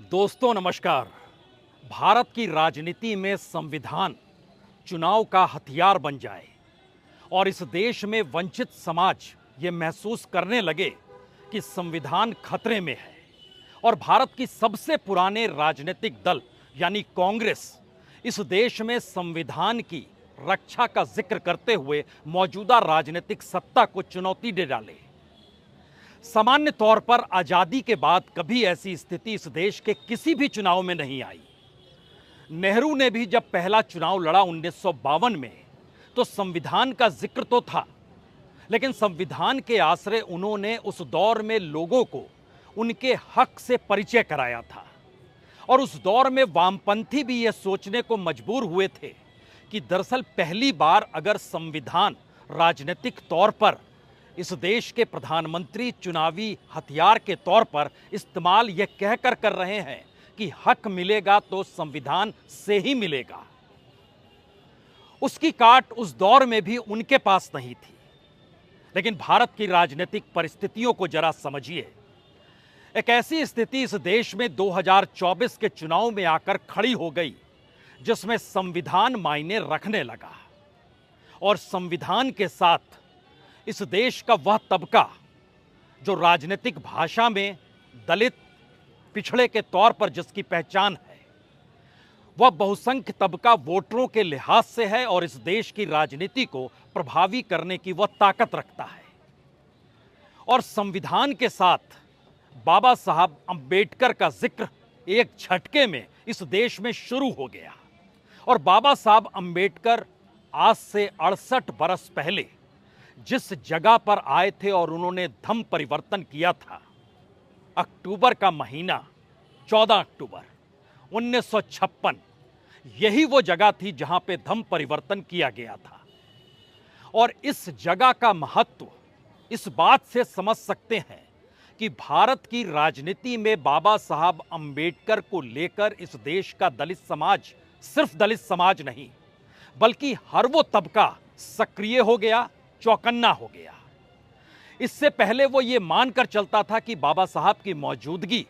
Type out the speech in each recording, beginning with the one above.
दोस्तों नमस्कार। भारत की राजनीति में संविधान चुनाव का हथियार बन जाए और इस देश में वंचित समाज ये महसूस करने लगे कि संविधान खतरे में है और भारत की सबसे पुराने राजनीतिक दल यानी कांग्रेस इस देश में संविधान की रक्षा का जिक्र करते हुए मौजूदा राजनीतिक सत्ता को चुनौती दे डाले। सामान्य तौर पर आजादी के बाद कभी ऐसी स्थिति इस देश के किसी भी चुनाव में नहीं आई। नेहरू ने भी जब पहला चुनाव लड़ा 1952 में तो संविधान का जिक्र तो था, लेकिन संविधान के आश्रय उन्होंने उस दौर में लोगों को उनके हक से परिचय कराया था। और उस दौर में वामपंथी भी यह सोचने को मजबूर हुए थे कि दरअसल पहली बार अगर संविधान राजनीतिक तौर पर इस देश के प्रधानमंत्री चुनावी हथियार के तौर पर इस्तेमाल यह कहकर कर रहे हैं कि हक मिलेगा तो संविधान से ही मिलेगा। उसकी काट उस दौर में भी उनके पास नहीं थी। लेकिन भारत की राजनीतिक परिस्थितियों को जरा समझिए। एक ऐसी स्थिति इस देश में 2024 के चुनाव में आकर खड़ी हो गई जिसमें संविधान मायने रखने लगा और संविधान के साथ इस देश का वह तबका जो राजनीतिक भाषा में दलित पिछड़े के तौर पर जिसकी पहचान है, वह बहुसंख्य तबका वोटरों के लिहाज से है और इस देश की राजनीति को प्रभावी करने की वह ताकत रखता है। और संविधान के साथ बाबा साहब अंबेडकर का जिक्र एक झटके में इस देश में शुरू हो गया। और बाबा साहब अंबेडकर आज से 68 बरस पहले जिस जगह पर आए थे और उन्होंने धम्म परिवर्तन किया था, अक्टूबर का महीना 14 अक्टूबर 1956, यही वो जगह थी जहां पे धम्म परिवर्तन किया गया था। और इस जगह का महत्व इस बात से समझ सकते हैं कि भारत की राजनीति में बाबा साहब अंबेडकर को लेकर इस देश का दलित समाज, सिर्फ दलित समाज नहीं बल्कि हर वो तबका सक्रिय हो गया, चौकन्ना हो गया। इससे पहले वो ये मानकर चलता था कि बाबा साहब की मौजूदगी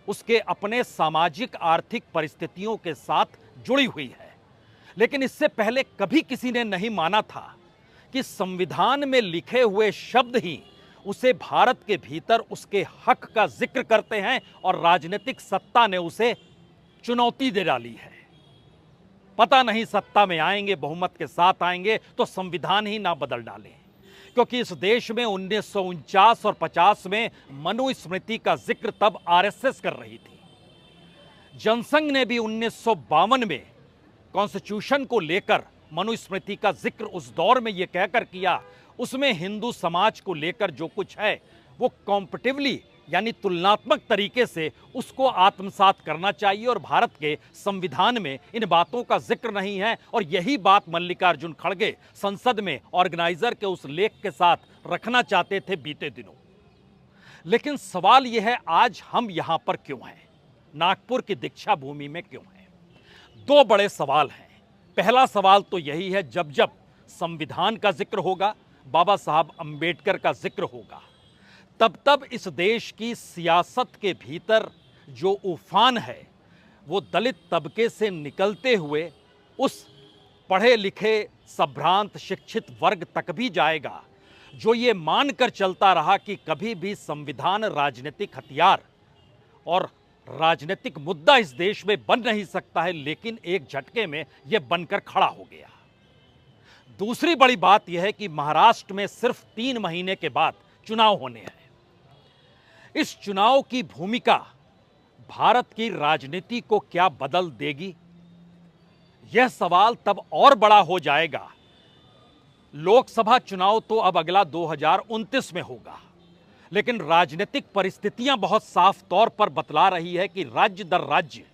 उसके अपने सामाजिक आर्थिक परिस्थितियों के साथ जुड़ी हुई है। लेकिन इससे पहले कभी किसी ने नहीं माना था कि संविधान में लिखे हुए शब्द ही उसे भारत के भीतर उसके हक का जिक्र करते हैं और राजनीतिक सत्ता ने उसे चुनौती दे डाली है। पता नहीं सत्ता में आएंगे, बहुमत के साथ आएंगे तो संविधान ही ना बदल डालें, क्योंकि इस देश में 1949 और 50 में मनुस्मृति का जिक्र तब आरएसएस कर रही थी। जनसंघ ने भी 1952 में कॉन्स्टिट्यूशन को लेकर मनुस्मृति का जिक्र उस दौर में यह कहकर किया, उसमें हिंदू समाज को लेकर जो कुछ है वो कॉम्पिटिवली यानी तुलनात्मक तरीके से उसको आत्मसात करना चाहिए और भारत के संविधान में इन बातों का जिक्र नहीं है। और यही बात मल्लिकार्जुन खड़गे संसद में ऑर्गेनाइजर के उस लेख के साथ रखना चाहते थे बीते दिनों। लेकिन सवाल यह है, आज हम यहां पर क्यों हैं, नागपुर की दीक्षा भूमि में क्यों हैं? दो बड़े सवाल हैं। पहला सवाल तो यही है, जब जब संविधान का जिक्र होगा, बाबा साहब अंबेडकर का जिक्र होगा, तब तब इस देश की सियासत के भीतर जो उफान है वो दलित तबके से निकलते हुए उस पढ़े लिखे संभ्रांत शिक्षित वर्ग तक भी जाएगा जो ये मानकर चलता रहा कि कभी भी संविधान राजनीतिक हथियार और राजनीतिक मुद्दा इस देश में बन नहीं सकता है, लेकिन एक झटके में यह बनकर खड़ा हो गया। दूसरी बड़ी बात यह है कि महाराष्ट्र में सिर्फ 3 महीने के बाद चुनाव होने हैं। इस चुनाव की भूमिका भारत की राजनीति को क्या बदल देगी, यह सवाल तब और बड़ा हो जाएगा। लोकसभा चुनाव तो अब अगला 2029 में होगा, लेकिन राजनीतिक परिस्थितियां बहुत साफ तौर पर बतला रही है कि राज्य दर राज्य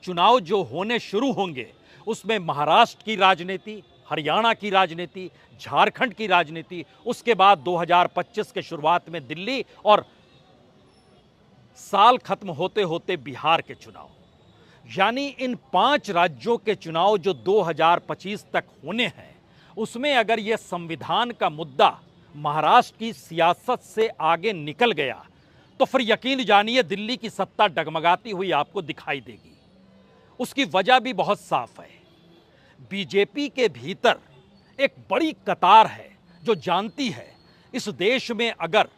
चुनाव जो होने शुरू होंगे उसमें महाराष्ट्र की राजनीति, हरियाणा की राजनीति, झारखंड की राजनीति, उसके बाद 2025 के शुरुआत में दिल्ली और साल खत्म होते होते बिहार के चुनाव, यानी इन 5 राज्यों के चुनाव जो 2025 तक होने हैं, उसमें अगर यह संविधान का मुद्दा महाराष्ट्र की सियासत से आगे निकल गया तो फिर यकीन जानिए दिल्ली की सत्ता डगमगाती हुई आपको दिखाई देगी। उसकी वजह भी बहुत साफ है। बीजेपी के भीतर एक बड़ी कतार है जो जानती है इस देश में अगर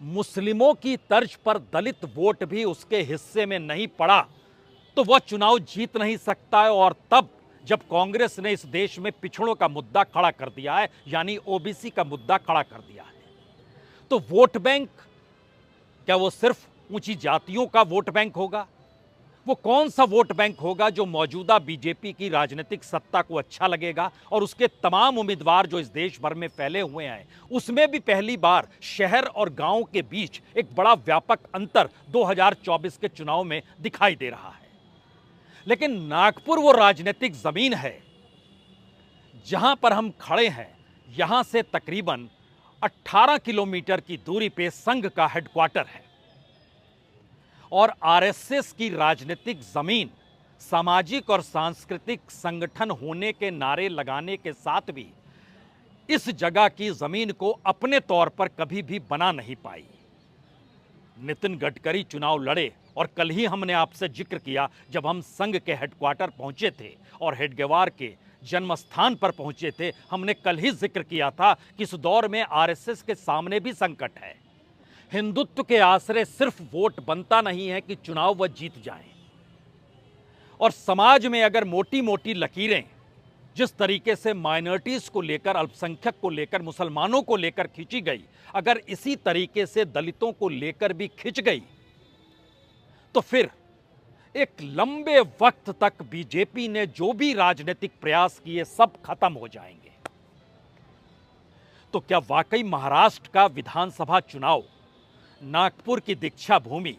मुस्लिमों की तर्ज पर दलित वोट भी उसके हिस्से में नहीं पड़ा तो वह चुनाव जीत नहीं सकता है। और तब जब कांग्रेस ने इस देश में पिछड़ों का मुद्दा खड़ा कर दिया है, यानी ओबीसी का मुद्दा खड़ा कर दिया है, तो वोट बैंक क्या वो सिर्फ ऊंची जातियों का वोट बैंक होगा? वो कौन सा वोट बैंक होगा जो मौजूदा बीजेपी की राजनीतिक सत्ता को अच्छा लगेगा? और उसके तमाम उम्मीदवार जो इस देश भर में फैले हुए हैं, उसमें भी पहली बार शहर और गांव के बीच एक बड़ा व्यापक अंतर 2024 के चुनाव में दिखाई दे रहा है। लेकिन नागपुर वो राजनीतिक जमीन है जहां पर हम खड़े हैं। यहां से तकरीबन 18 किलोमीटर की दूरी पे संघ का हेडक्वार्टर है और आरएसएस की राजनीतिक जमीन सामाजिक और सांस्कृतिक संगठन होने के नारे लगाने के साथ भी इस जगह की जमीन को अपने तौर पर कभी भी बना नहीं पाई। नितिन गडकरी चुनाव लड़े और कल ही हमने आपसे जिक्र किया जब हम संघ के हेडक्वार्टर पहुंचे थे और हेडगेवार के जन्म स्थान पर पहुंचे थे, हमने कल ही जिक्र किया था कि इस दौर में आरएसएस के सामने भी संकट है। हिंदुत्व के आश्रय सिर्फ वोट बनता नहीं है कि चुनाव वह जीत जाए। और समाज में अगर मोटी मोटी लकीरें जिस तरीके से माइनॉरिटीज को लेकर, अल्पसंख्यक को लेकर, मुसलमानों को लेकर खींची गई, अगर इसी तरीके से दलितों को लेकर भी खिंच गई तो फिर एक लंबे वक्त तक बीजेपी ने जो भी राजनीतिक प्रयास किए सब खत्म हो जाएंगे। तो क्या वाकई महाराष्ट्र का विधानसभा चुनाव, नागपुर की दीक्षा भूमि,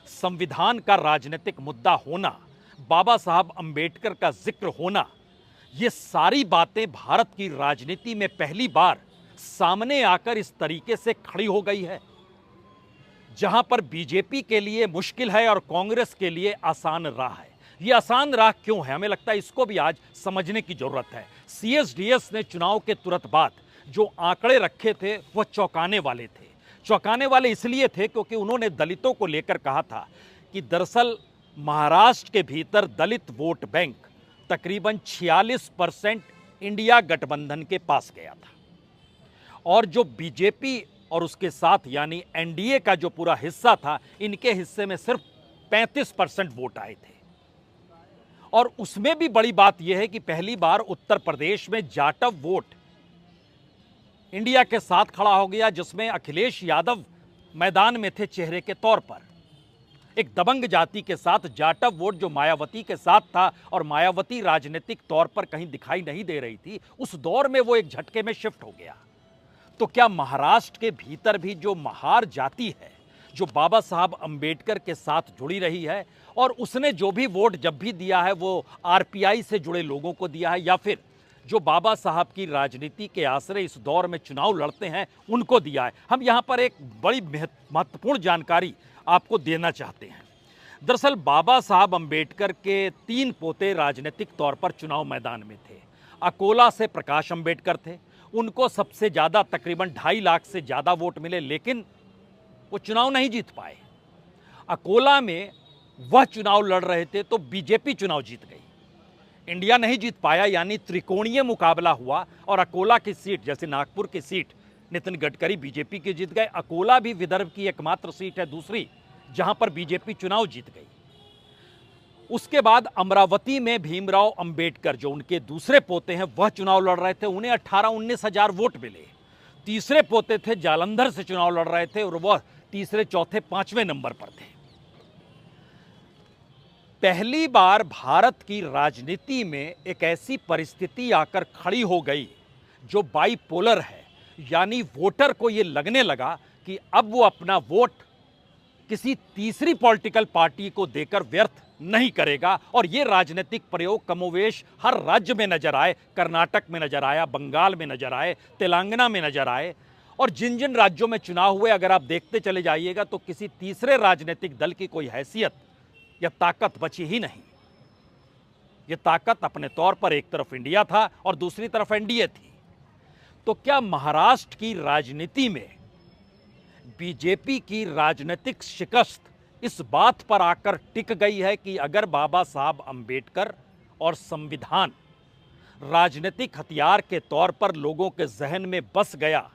संविधान का राजनीतिक मुद्दा होना, बाबा साहब अंबेडकर का जिक्र होना, ये सारी बातें भारत की राजनीति में पहली बार सामने आकर इस तरीके से खड़ी हो गई है? जहां पर बीजेपी के लिए मुश्किल है और कांग्रेस के लिए आसान राह है। ये आसान राह क्यों है? हमें लगता है इसको भी आज समझने की जरूरत है। सीएसडीएस ने चुनाव के तुरंत बाद जो आंकड़े रखे थे वह चौंकाने वाले थे। चौंकाने वाले इसलिए थे क्योंकि उन्होंने दलितों को लेकर कहा था कि दरअसल महाराष्ट्र के भीतर दलित वोट बैंक तकरीबन 46% इंडिया गठबंधन के पास गया था और जो बीजेपी और उसके साथ यानी एनडीए का जो पूरा हिस्सा था, इनके हिस्से में सिर्फ 35% वोट आए थे। और उसमें भी बड़ी बात यह है कि पहली बार उत्तर प्रदेश में जाटव वोट इंडिया के साथ खड़ा हो गया, जिसमें अखिलेश यादव मैदान में थे चेहरे के तौर पर। एक दबंग जाति के साथ जाटव वोट जो मायावती के साथ था और मायावती राजनीतिक तौर पर कहीं दिखाई नहीं दे रही थी, उस दौर में वो एक झटके में शिफ्ट हो गया। तो क्या महाराष्ट्र के भीतर भी जो महार जाति है, जो बाबा साहब अंबेडकर के साथ जुड़ी रही है और उसने जो भी वोट जब भी दिया है वो आरपीआई से जुड़े लोगों को दिया है या फिर जो बाबा साहब की राजनीति के आश्रय इस दौर में चुनाव लड़ते हैं उनको दिया है? हम यहाँ पर एक बड़ी महत्वपूर्ण जानकारी आपको देना चाहते हैं। दरअसल बाबा साहब अंबेडकर के 3 पोते राजनीतिक तौर पर चुनाव मैदान में थे। अकोला से प्रकाश अंबेडकर थे, उनको सबसे ज़्यादा तकरीबन 2.5 लाख से ज़्यादा वोट मिले, लेकिन वो चुनाव नहीं जीत पाए। अकोला में वह चुनाव लड़ रहे थे तो बीजेपी चुनाव जीत गई। इंडिया नहीं जीत पाया, यानी त्रिकोणीय मुकाबला हुआ और अकोला की सीट, जैसे नागपुर की सीट नितिन गडकरी बीजेपी के जीत गए, अकोला भी विदर्भ की एकमात्र सीट है दूसरी जहां पर बीजेपी चुनाव जीत गई। उसके बाद अमरावती में भीमराव अंबेडकर जो उनके दूसरे पोते हैं वह चुनाव लड़ रहे थे, उन्हें 18-19 हजार वोट मिले। तीसरे पोते थे जालंधर से चुनाव लड़ रहे थे और वह तीसरे, चौथे, 5वें नंबर पर थे। पहली बार भारत की राजनीति में एक ऐसी परिस्थिति आकर खड़ी हो गई जो बाइपोलर है, यानी वोटर को यह लगने लगा कि अब वो अपना वोट किसी तीसरी पॉलिटिकल पार्टी को देकर व्यर्थ नहीं करेगा। और ये राजनीतिक प्रयोग कमोवेश हर राज्य में नजर आए। कर्नाटक में नजर आया, बंगाल में नजर आए, तेलंगाना में नजर आए और जिन जिन राज्यों में चुनाव हुए अगर आप देखते चले जाइएगा तो किसी तीसरे राजनीतिक दल की कोई हैसियत या ताकत बची ही नहीं। ये ताकत अपने तौर पर एक तरफ इंडिया था और दूसरी तरफ एनडीए थी। तो क्या महाराष्ट्र की राजनीति में बीजेपी की राजनीतिक शिकस्त इस बात पर आकर टिक गई है कि अगर बाबा साहब अंबेडकर और संविधान राजनीतिक हथियार के तौर पर लोगों के जहन में बस गया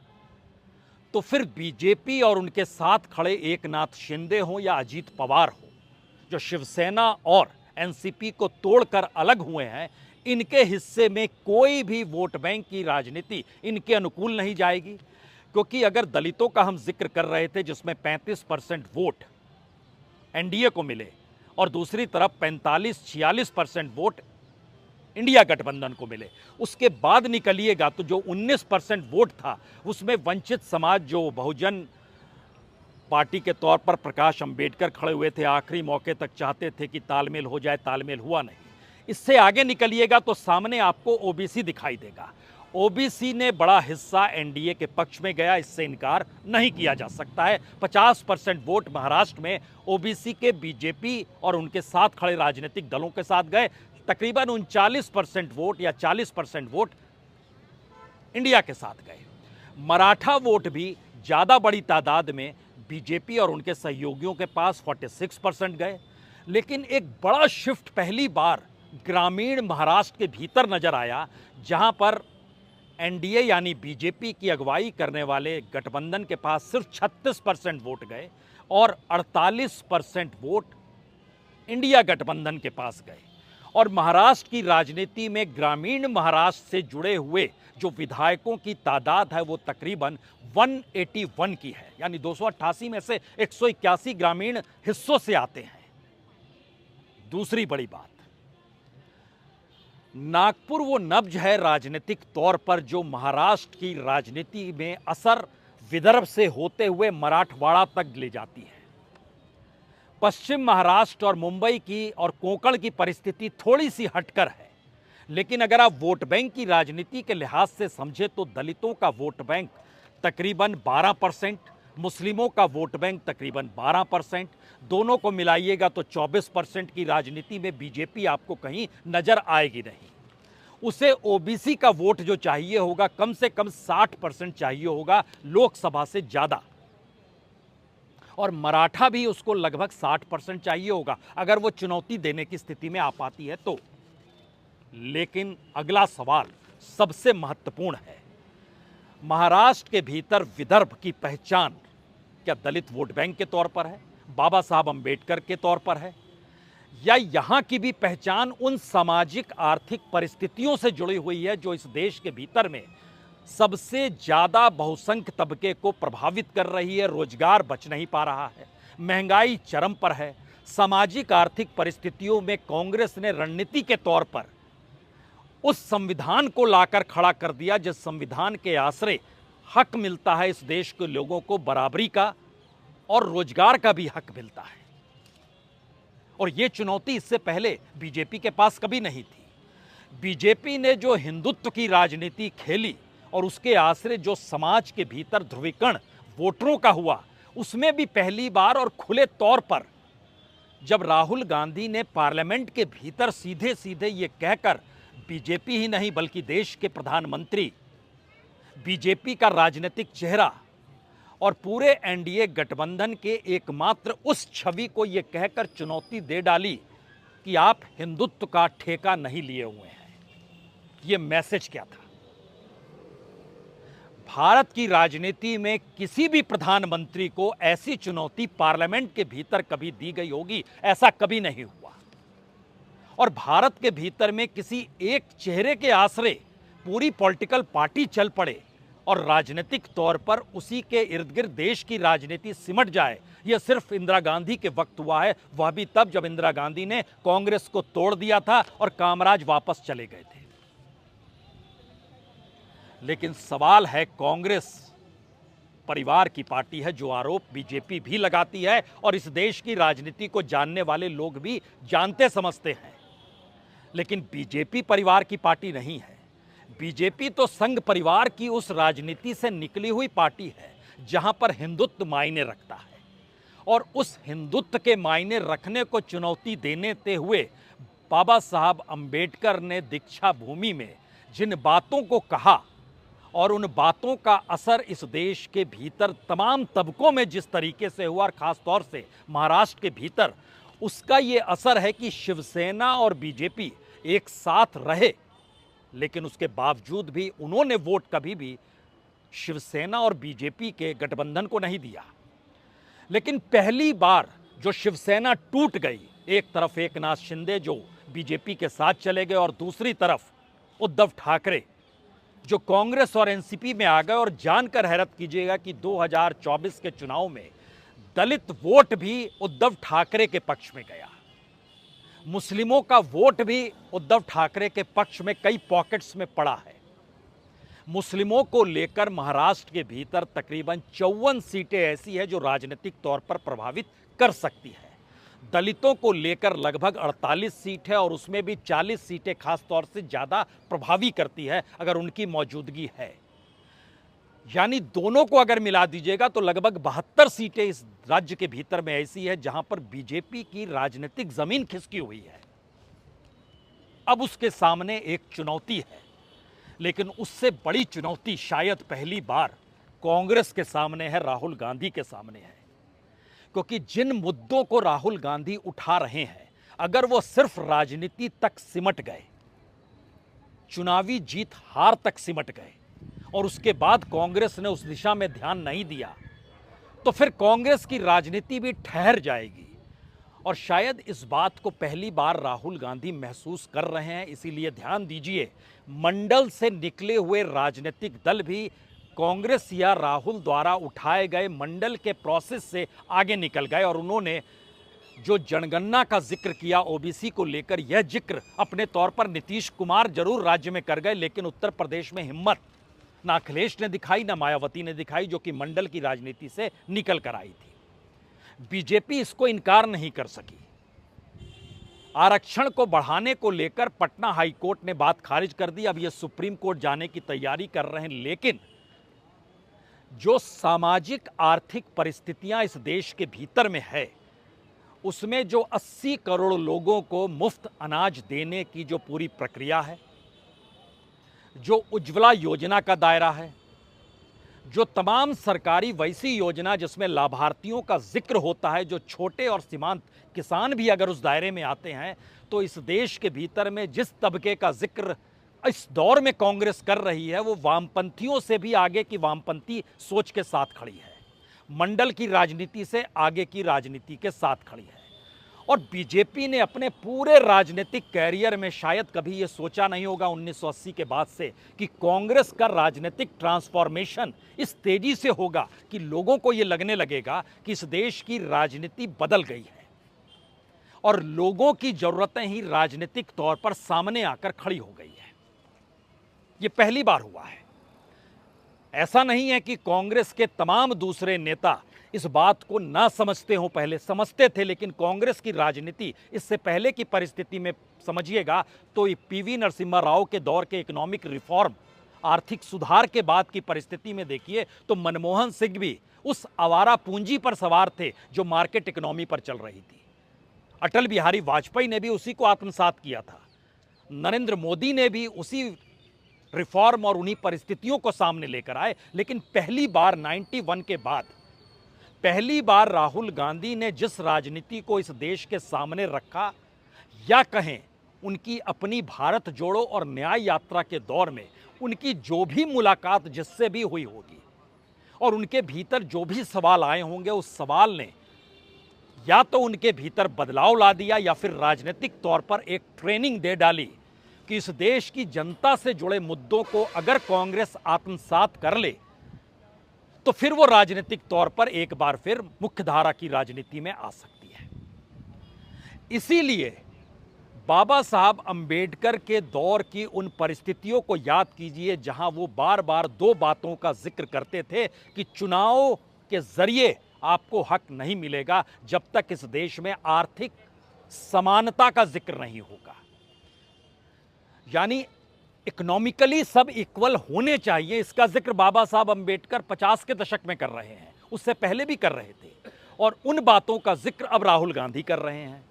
तो फिर बीजेपी और उनके साथ खड़े एकनाथ शिंदे हों या अजीत पवार हो, जो शिवसेना और एनसीपी को तोड़कर अलग हुए हैं, इनके हिस्से में कोई भी वोट बैंक की राजनीति इनके अनुकूल नहीं जाएगी। क्योंकि अगर दलितों का हम जिक्र कर रहे थे जिसमें 35% वोट एनडीए को मिले और दूसरी तरफ 45-46% वोट इंडिया गठबंधन को मिले, उसके बाद निकलिएगा तो जो 19% वोट था उसमें वंचित समाज, जो बहुजन पार्टी के तौर पर प्रकाश अंबेडकर खड़े हुए थे, आखिरी मौके तक चाहते थे कि तालमेल हो जाए, तालमेल हुआ नहीं। इससे आगे निकलिएगा तो सामने आपको ओबीसी दिखाई देगा। ओबीसी ने बड़ा हिस्सा एनडीए के पक्ष में गया, इससे इनकार नहीं किया जा सकता है। 50% वोट महाराष्ट्र में ओबीसी के बीजेपी और उनके साथ खड़े राजनीतिक दलों के साथ गए। तकरीबन 39% वोट या 40% वोट इंडिया के साथ गए। मराठा वोट भी ज़्यादा बड़ी तादाद में बीजेपी और उनके सहयोगियों के पास 46% गए। लेकिन एक बड़ा शिफ्ट पहली बार ग्रामीण महाराष्ट्र के भीतर नजर आया, जहां पर एनडीए यानी बीजेपी की अगुवाई करने वाले गठबंधन के पास सिर्फ 36% वोट गए और 48% वोट इंडिया गठबंधन के पास गए। और महाराष्ट्र की राजनीति में ग्रामीण महाराष्ट्र से जुड़े हुए जो विधायकों की तादाद है वो तकरीबन 181 की है, यानी 288 में से 181 ग्रामीण हिस्सों से आते हैं। दूसरी बड़ी बात, नागपुर वो नब्ज है राजनीतिक तौर पर जो महाराष्ट्र की राजनीति में असर विदर्भ से होते हुए मराठवाड़ा तक ले जाती है। पश्चिम महाराष्ट्र और मुंबई की और कोंकण की परिस्थिति थोड़ी सी हटकर है, लेकिन अगर आप वोट बैंक की राजनीति के लिहाज से समझे तो दलितों का वोट बैंक तकरीबन 12%, मुस्लिमों का वोट बैंक तकरीबन 12%, दोनों को मिलाइएगा तो 24% की राजनीति में बीजेपी आपको कहीं नजर आएगी नहीं। उसे ओबीसी का वोट जो चाहिए होगा कम से कम 60% चाहिए होगा, लोकसभा से ज्यादा, और मराठा भी उसको लगभग 60% चाहिए होगा अगर वो चुनौती देने की स्थिति में आ पाती है तो। लेकिन अगला सवाल सबसे महत्वपूर्ण है, महाराष्ट्र के भीतर विदर्भ की पहचान क्या दलित वोट बैंक के तौर पर है, बाबा साहब अंबेडकर के तौर पर है, या यहां की भी पहचान उन सामाजिक आर्थिक परिस्थितियों से जुड़ी हुई है जो इस देश के भीतर में सबसे ज्यादा बहुसंख्य तबके को प्रभावित कर रही है। रोजगार बच नहीं पा रहा है, महंगाई चरम पर है। सामाजिक आर्थिक परिस्थितियों में कांग्रेस ने रणनीति के तौर पर उस संविधान को लाकर खड़ा कर दिया जिस संविधान के आश्रय हक मिलता है इस देश के लोगों को, बराबरी का और रोजगार का भी हक मिलता है। और यह चुनौती इससे पहले बीजेपी के पास कभी नहीं थी। बीजेपी ने जो हिंदुत्व की राजनीति खेली और उसके आश्रय जो समाज के भीतर ध्रुवीकरण वोटरों का हुआ, उसमें भी पहली बार और खुले तौर पर जब राहुल गांधी ने पार्लियामेंट के भीतर सीधे सीधे ये कहकर, बीजेपी ही नहीं बल्कि देश के प्रधानमंत्री, बीजेपी का राजनीतिक चेहरा और पूरे एनडीए गठबंधन के एकमात्र उस छवि को यह कहकर चुनौती दे डाली कि आप हिंदुत्व का ठेका नहीं लिए हुए हैं। यह मैसेज क्या था? भारत की राजनीति में किसी भी प्रधानमंत्री को ऐसी चुनौती पार्लियामेंट के भीतर कभी दी गई होगी, ऐसा कभी नहीं हुआ। और भारत के भीतर में किसी एक चेहरे के आश्रय पूरी पॉलिटिकल पार्टी चल पड़े और राजनीतिक तौर पर उसी के इर्द गिर्द देश की राजनीति सिमट जाए, यह सिर्फ इंदिरा गांधी के वक्त हुआ है। वह भी तब जब इंदिरा गांधी ने कांग्रेस को तोड़ दिया था और कामराज वापस चले गए थे। लेकिन सवाल है, कांग्रेस परिवार की पार्टी है, जो आरोप बीजेपी भी लगाती है और इस देश की राजनीति को जानने वाले लोग भी जानते समझते हैं। लेकिन बीजेपी परिवार की पार्टी नहीं है। बीजेपी तो संघ परिवार की उस राजनीति से निकली हुई पार्टी है जहां पर हिंदुत्व मायने रखता है। और उस हिंदुत्व के मायने रखने को चुनौती देते हुए बाबा साहब अंबेडकर ने दीक्षा भूमि में जिन बातों को कहा और उन बातों का असर इस देश के भीतर तमाम तबकों में जिस तरीके से हुआ और ख़ास तौर से महाराष्ट्र के भीतर, उसका ये असर है कि शिवसेना और बीजेपी एक साथ रहे, लेकिन उसके बावजूद भी उन्होंने वोट कभी भी शिवसेना और बीजेपी के गठबंधन को नहीं दिया। लेकिन पहली बार जो शिवसेना टूट गई, एक तरफ एकनाथ शिंदे जो बीजेपी के साथ चले गए और दूसरी तरफ उद्धव ठाकरे जो कांग्रेस और एनसीपी में आ गए, और जानकर हैरत कीजिएगा कि 2024 के चुनाव में दलित वोट भी उद्धव ठाकरे के पक्ष में गया, मुस्लिमों का वोट भी उद्धव ठाकरे के पक्ष में कई पॉकेट्स में पड़ा है। मुस्लिमों को लेकर महाराष्ट्र के भीतर तकरीबन 54 सीटें ऐसी है जो राजनीतिक तौर पर प्रभावित कर सकती है। दलितों को लेकर लगभग 48 सीट है और उसमें भी 40 सीटें खास तौर से ज़्यादा प्रभावी करती है अगर उनकी मौजूदगी है। यानी दोनों को अगर मिला दीजिएगा तो लगभग 72 सीटें इस राज्य के भीतर में ऐसी है जहां पर बीजेपी की राजनीतिक जमीन खिसकी हुई है। अब उसके सामने एक चुनौती है, लेकिन उससे बड़ी चुनौती शायद पहली बार कांग्रेस के सामने है, राहुल गांधी के सामने है। क्योंकि जिन मुद्दों को राहुल गांधी उठा रहे हैं, अगर वो सिर्फ राजनीति तक सिमट गए, चुनावी जीत हार तक सिमट गए और उसके बाद कांग्रेस ने उस दिशा में ध्यान नहीं दिया, तो फिर कांग्रेस की राजनीति भी ठहर जाएगी। और शायद इस बात को पहली बार राहुल गांधी महसूस कर रहे हैं। इसीलिए ध्यान दीजिए, मंडल से निकले हुए राजनीतिक दल भी कांग्रेस या राहुल द्वारा उठाए गए मंडल के प्रोसेस से आगे निकल गए, और उन्होंने जो जनगणना का जिक्र किया ओबीसी को लेकर, यह जिक्र अपने तौर पर नीतीश कुमार जरूर राज्य में कर गए, लेकिन उत्तर प्रदेश में हिम्मत ना अखिलेश ने दिखाई ना मायावती ने दिखाई, जो कि मंडल की राजनीति से निकल कर आई थी। बीजेपी इसको इनकार नहीं कर सकी। आरक्षण को बढ़ाने को लेकर पटना हाईकोर्ट ने बात खारिज कर दी, अब यह सुप्रीम कोर्ट जाने की तैयारी कर रहे हैं। लेकिन जो सामाजिक आर्थिक परिस्थितियां इस देश के भीतर में है, उसमें जो 80 करोड़ लोगों को मुफ्त अनाज देने की जो पूरी प्रक्रिया है, जो उज्ज्वला योजना का दायरा है, जो तमाम सरकारी वैसी योजना जिसमें लाभार्थियों का जिक्र होता है, जो छोटे और सीमांत किसान भी अगर उस दायरे में आते हैं, तो इस देश के भीतर में जिस तबके का जिक्र इस दौर में कांग्रेस कर रही है, वो वामपंथियों से भी आगे की वामपंथी सोच के साथ खड़ी है, मंडल की राजनीति से आगे की राजनीति के साथ खड़ी है। और बीजेपी ने अपने पूरे राजनीतिक कैरियर में शायद कभी ये सोचा नहीं होगा 1980 के बाद से कि कांग्रेस का राजनीतिक ट्रांसफॉर्मेशन इस तेजी से होगा कि लोगों को ये लगने लगेगा कि इस देश की राजनीति बदल गई है और लोगों की जरूरतें ही राजनीतिक तौर पर सामने आकर खड़ी हो गई है। ये पहली बार हुआ है। ऐसा नहीं है कि कांग्रेस के तमाम दूसरे नेता इस बात को ना समझते हो, पहले समझते थे, लेकिन कांग्रेस की राजनीति इससे पहले की परिस्थिति में समझिएगा तो पीवी नरसिम्हा राव के दौर के इकोनॉमिक रिफॉर्म, आर्थिक सुधार के बाद की परिस्थिति में देखिए तो मनमोहन सिंह भी उस आवारा पूंजी पर सवार थे जो मार्केट इकोनॉमी पर चल रही थी। अटल बिहारी वाजपेयी ने भी उसी को आत्मसात किया था। नरेंद्र मोदी ने भी उसी रिफॉर्म और उन्हीं परिस्थितियों को सामने लेकर आए। लेकिन पहली बार 91 के बाद पहली बार राहुल गांधी ने जिस राजनीति को इस देश के सामने रखा, या कहें उनकी अपनी भारत जोड़ो और न्याय यात्रा के दौर में उनकी जो भी मुलाकात जिससे भी हुई होगी और उनके भीतर जो भी सवाल आए होंगे, उस सवाल ने या तो उनके भीतर बदलाव ला दिया या फिर राजनीतिक तौर पर एक ट्रेनिंग दे डाली कि इस देश की जनता से जुड़े मुद्दों को अगर कांग्रेस आत्मसात कर ले तो फिर वो राजनीतिक तौर पर एक बार फिर मुख्यधारा की राजनीति में आ सकती है। इसीलिए बाबा साहब अंबेडकर के दौर की उन परिस्थितियों को याद कीजिए जहां वो बार बार दो बातों का जिक्र करते थे कि चुनाव के जरिए आपको हक नहीं मिलेगा जब तक इस देश में आर्थिक समानता का जिक्र नहीं होगा। यानी इकोनॉमिकली सब इक्वल होने चाहिए, इसका जिक्र बाबा साहब अंबेडकर 50 के दशक में कर रहे हैं, उससे पहले भी कर रहे थे, और उन बातों का जिक्र अब राहुल गांधी कर रहे हैं।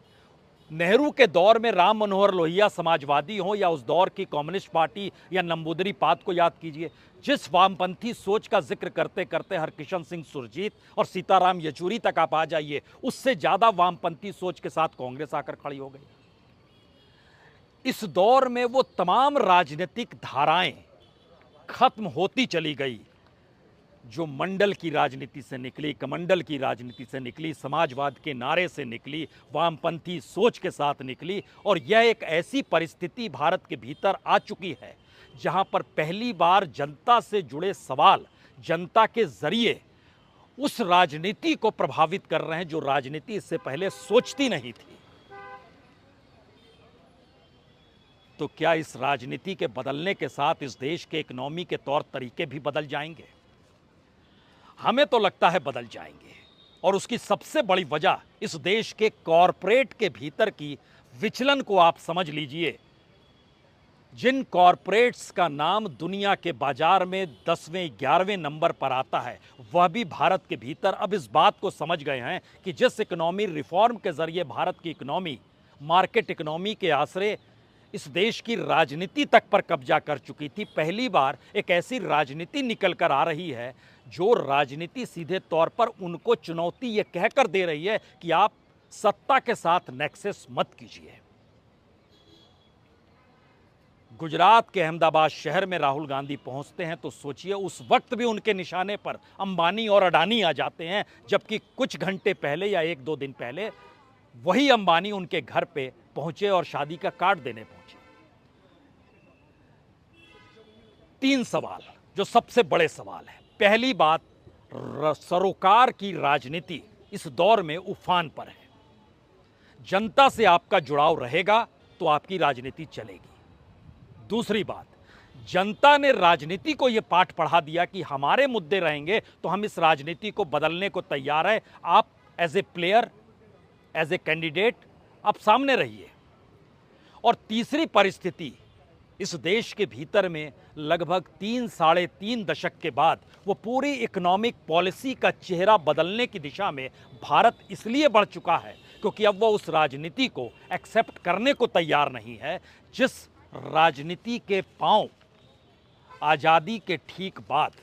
नेहरू के दौर में राम मनोहर लोहिया समाजवादी हो या उस दौर की कम्युनिस्ट पार्टी या नंबूदरी पात को याद कीजिए, जिस वामपंथी सोच का जिक्र करते करते हरकिशन सिंह सुरजीत और सीताराम येचुरी तक आप आ जाइए, उससे ज्यादा वामपंथी सोच के साथ कांग्रेस आकर खड़ी हो गई। इस दौर में वो तमाम राजनीतिक धाराएं खत्म होती चली गई जो मंडल की राजनीति से निकली, कमंडल की राजनीति से निकली, समाजवाद के नारे से निकली, वामपंथी सोच के साथ निकली। और यह एक ऐसी परिस्थिति भारत के भीतर आ चुकी है जहां पर पहली बार जनता से जुड़े सवाल जनता के जरिए उस राजनीति को प्रभावित कर रहे हैं जो राजनीति इससे पहले सोचती नहीं थी। तो क्या इस राजनीति के बदलने के साथ इस देश के इकोनॉमी के तौर तरीके भी बदल जाएंगे? हमें तो लगता है बदल जाएंगे। और उसकी सबसे बड़ी वजह इस देश के कॉरपोरेट के भीतर की विचलन को आप समझ लीजिए। जिन कॉरपोरेट्स का नाम दुनिया के बाजार में 10वें 11वें नंबर पर आता है, वह भी भारत के भीतर अब इस बात को समझ गए हैं कि जिस इकोनॉमी रिफॉर्म के जरिए भारत की इकोनॉमी मार्केट इकोनॉमी के आसरे इस देश की राजनीति तक पर कब्जा कर चुकी थी, पहली बार एक ऐसी राजनीति निकल कर आ रही है जो राजनीति सीधे तौर पर उनको चुनौती ये कहकर दे रही है कि आप सत्ता के साथ नेक्सस मत कीजिए। गुजरात के अहमदाबाद शहर में राहुल गांधी पहुंचते हैं तो सोचिए उस वक्त भी उनके निशाने पर अंबानी और अडानी आ जाते हैं, जबकि कुछ घंटे पहले या 1-2 दिन पहले वही अंबानी उनके घर पे पहुंचे और शादी का कार्ड देने पहुंचे। 3 सवाल जो सबसे बड़े सवाल है। पहली बात, सरोकार की राजनीति इस दौर में उफान पर है। जनता से आपका जुड़ाव रहेगा तो आपकी राजनीति चलेगी। दूसरी बात, जनता ने राजनीति को यह पाठ पढ़ा दिया कि हमारे मुद्दे रहेंगे तो हम इस राजनीति को बदलने को तैयार हैं। आप as a player, as a candidate आप सामने रहिए। और तीसरी परिस्थिति, इस देश के भीतर में लगभग 3-साढ़े 3 दशक के बाद वो पूरी इकोनॉमिक पॉलिसी का चेहरा बदलने की दिशा में भारत इसलिए बढ़ चुका है क्योंकि अब वो उस राजनीति को एक्सेप्ट करने को तैयार नहीं है जिस राजनीति के पांव आज़ादी के ठीक बाद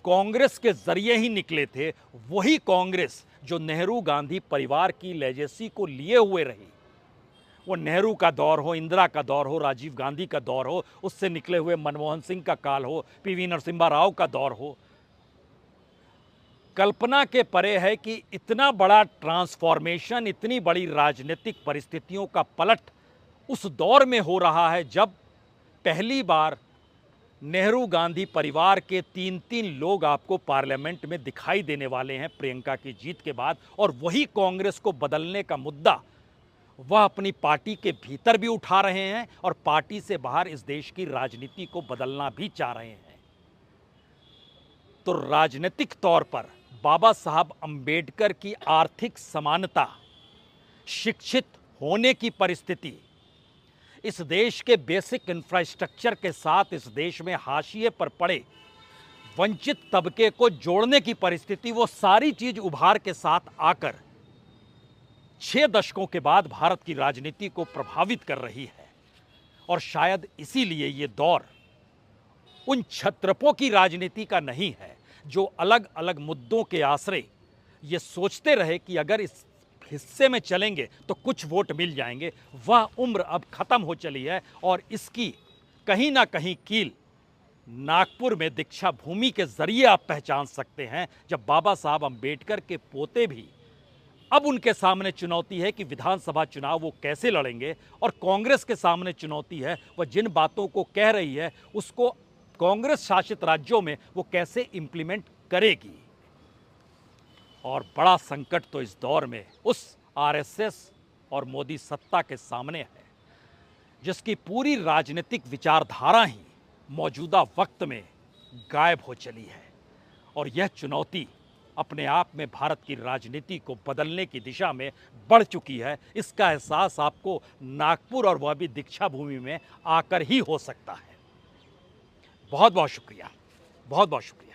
कांग्रेस के जरिए ही निकले थे। वही कांग्रेस जो नेहरू गांधी परिवार की लेजेसी को लिए हुए रही, वो नेहरू का दौर हो, इंदिरा का दौर हो, राजीव गांधी का दौर हो, उससे निकले हुए मनमोहन सिंह का काल हो, पीवी नरसिम्हा राव का दौर हो, कल्पना के परे है कि इतना बड़ा ट्रांसफॉर्मेशन, इतनी बड़ी राजनीतिक परिस्थितियों का पलट उस दौर में हो रहा है जब पहली बार नेहरू गांधी परिवार के 3-3 लोग आपको पार्लियामेंट में दिखाई देने वाले हैं प्रियंका की जीत के बाद। और वही कांग्रेस को बदलने का मुद्दा वह अपनी पार्टी के भीतर भी उठा रहे हैं और पार्टी से बाहर इस देश की राजनीति को बदलना भी चाह रहे हैं। तो राजनीतिक तौर पर बाबा साहब अंबेडकर की आर्थिक समानता, शिक्षित होने की परिस्थिति, इस देश के बेसिक इंफ्रास्ट्रक्चर के साथ इस देश में हाशिए पर पड़े वंचित तबके को जोड़ने की परिस्थिति, वो सारी चीज उभार के साथ आकर 6 दशकों के बाद भारत की राजनीति को प्रभावित कर रही है। और शायद इसीलिए ये दौर उन क्षत्रपों की राजनीति का नहीं है जो अलग अलग मुद्दों के आसरे ये सोचते रहे कि अगर इस हिस्से में चलेंगे तो कुछ वोट मिल जाएंगे। वह उम्र अब खत्म हो चली है और इसकी कहीं ना कहीं कील नागपुर में दीक्षा भूमि के जरिए आप पहचान सकते हैं, जब बाबा साहब अंबेडकर के पोते भी अब उनके सामने चुनौती है कि विधानसभा चुनाव वो कैसे लड़ेंगे, और कांग्रेस के सामने चुनौती है वह जिन बातों को कह रही है उसको कांग्रेस शासित राज्यों में वो कैसे इंप्लीमेंट करेगी। और बड़ा संकट तो इस दौर में उस आरएसएस और मोदी सत्ता के सामने है जिसकी पूरी राजनीतिक विचारधारा ही मौजूदा वक्त में गायब हो चली है। और यह चुनौती अपने आप में भारत की राजनीति को बदलने की दिशा में बढ़ चुकी है। इसका एहसास आपको नागपुर और वह भी दीक्षा भूमि में आकर ही हो सकता है। बहुत बहुत शुक्रिया, बहुत बहुत शुक्रिया।